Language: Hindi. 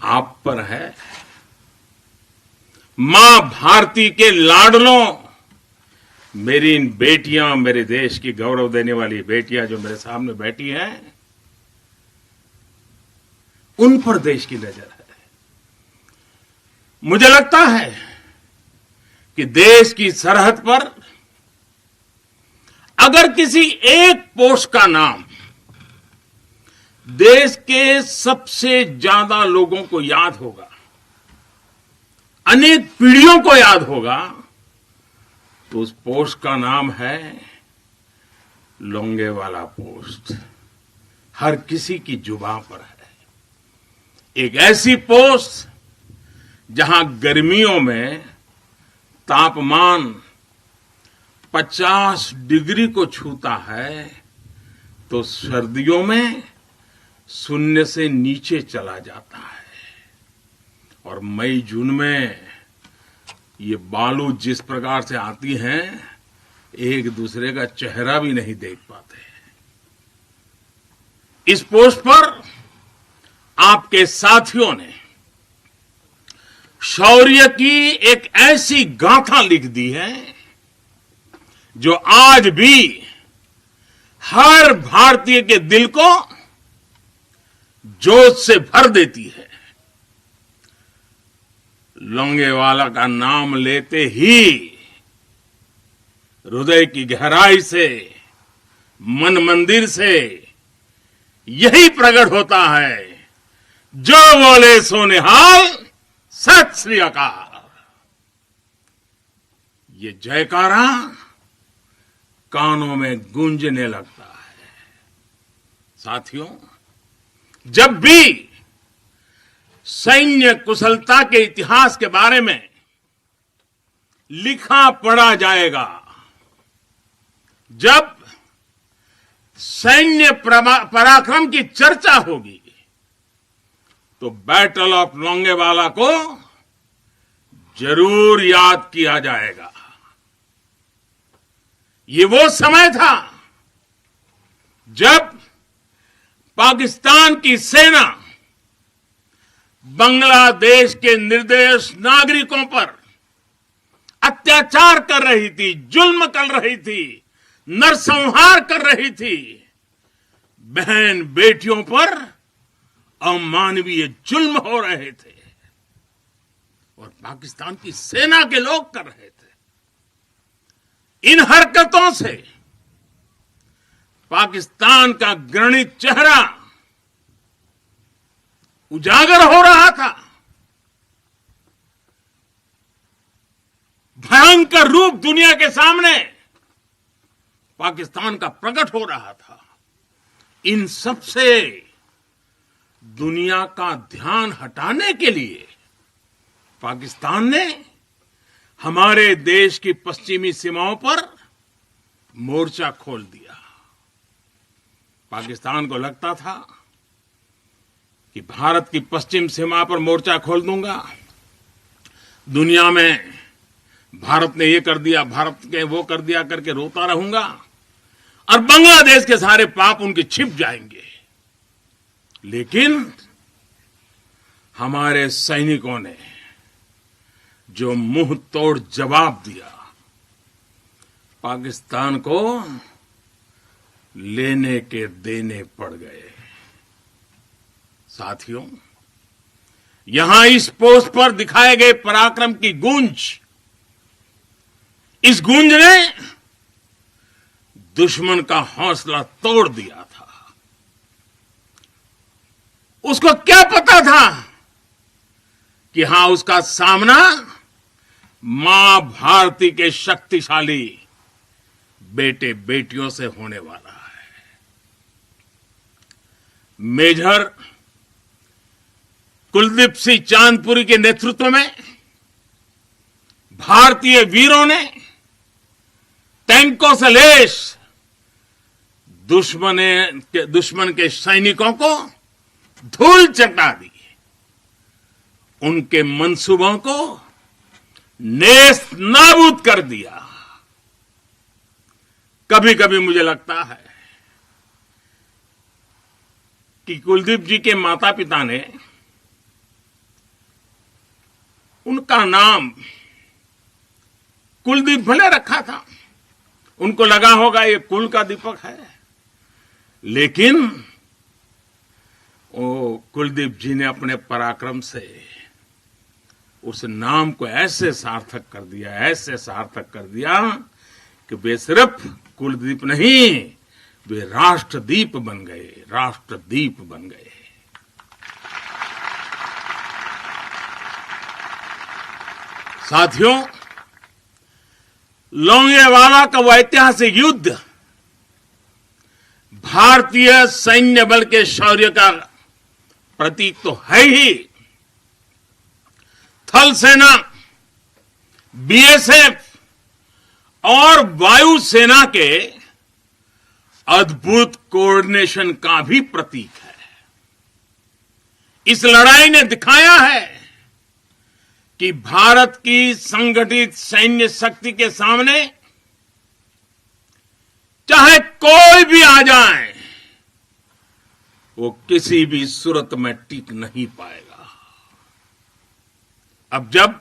आप पर है। मां भारती के लाडलों, मेरी इन बेटियां, मेरे देश की गौरव देने वाली बेटियां जो मेरे सामने बैठी हैं, उन पर देश की नजर है। मुझे लगता है कि देश की सरहद पर अगर किसी एक पोस्ट का नाम देश के सबसे ज्यादा लोगों को याद होगा, अनेक पीढ़ियों को याद होगा, तो उस पोस्ट का नाम है लोंगेवाला पोस्ट। हर किसी की जुबान पर है। एक ऐसी पोस्ट जहां गर्मियों में तापमान 50 डिग्री को छूता है, तो सर्दियों में शून्य से नीचे चला जाता है। और मई जून में ये बालू जिस प्रकार से आती हैं, एक दूसरे का चेहरा भी नहीं देख पाते। इस पोस्ट पर आपके साथियों ने शौर्य की एक ऐसी गाथा लिख दी है जो आज भी हर भारतीय के दिल को जोश से भर देती है। लोंगेवाला का नाम लेते ही हृदय की गहराई से, मन मंदिर से यही प्रकट होता है, जो बोले सो निहाल, सत श्री अकाल। ये जयकारा कानों में गूंजने लगता है। साथियों, जब भी सैन्य कुशलता के इतिहास के बारे में लिखा पढ़ा जाएगा, जब सैन्य पराक्रम की चर्चा होगी, तो बैटल ऑफ लोंगेवाला को जरूर याद किया जाएगा। ये वो समय था जब पाकिस्तान की सेना बांग्लादेश के निर्दोष नागरिकों पर अत्याचार कर रही थी, जुल्म कर रही थी, नरसंहार कर रही थी। बहन बेटियों पर अमानवीय जुल्म हो रहे थे और पाकिस्तान की सेना के लोग कर रहे थे। इन हरकतों से पाकिस्तान का घृणित चेहरा उजागर हो रहा था। भयंकर रूप दुनिया के सामने पाकिस्तान का प्रकट हो रहा था। इन सब से दुनिया का ध्यान हटाने के लिए पाकिस्तान ने हमारे देश की पश्चिमी सीमाओं पर मोर्चा खोल दिया। पाकिस्तान को लगता था कि भारत की पश्चिम सीमा पर मोर्चा खोल दूंगा, दुनिया में भारत ने ये कर दिया, भारत के वो कर दिया करके रोता रहूंगा और बांग्लादेश के सारे पाप उनके छिप जाएंगे। लेकिन हमारे सैनिकों ने जो मुंह तोड़ जवाब दिया, पाकिस्तान को लेने के देने पड़ गए। साथियों, यहां इस पोस्ट पर दिखाए गए पराक्रम की गूंज, इस गूंज ने दुश्मन का हौसला तोड़ दिया था। उसको क्या पता था कि हां, उसका सामना मां भारती के शक्तिशाली बेटे बेटियों से होने वाला है। मेजर कुलदीप सिंह चांदपुरी के नेतृत्व में भारतीय वीरों ने टैंकों से लैस दुश्मन के सैनिकों को धूल चटा दी, उनके मंसूबों को नेस्त नाबूद कर दिया। कभी कभी मुझे लगता है कि कुलदीप जी के माता पिता ने उनका नाम कुलदीप भले रखा था, उनको लगा होगा ये कुल का दीपक है, लेकिन वो कुलदीप जी ने अपने पराक्रम से उस नाम को ऐसे सार्थक कर दिया, ऐसे सार्थक कर दिया कि वे सिर्फ कुलदीप नहीं, वे राष्ट्रदीप बन गए, राष्ट्रदीप बन गए। साथियों, लोंगेवाला का वो ऐतिहासिक युद्ध भारतीय सैन्य बल के शौर्य का प्रतीक तो है ही। थल सेना, बीएसएफ और वायुसेना के अद्भुत कोऑर्डिनेशन का भी प्रतीक है। इस लड़ाई ने दिखाया है कि भारत की संगठित सैन्य शक्ति के सामने चाहे कोई भी आ जाए, वो किसी भी सूरत में टिक नहीं पाएगा। अब जब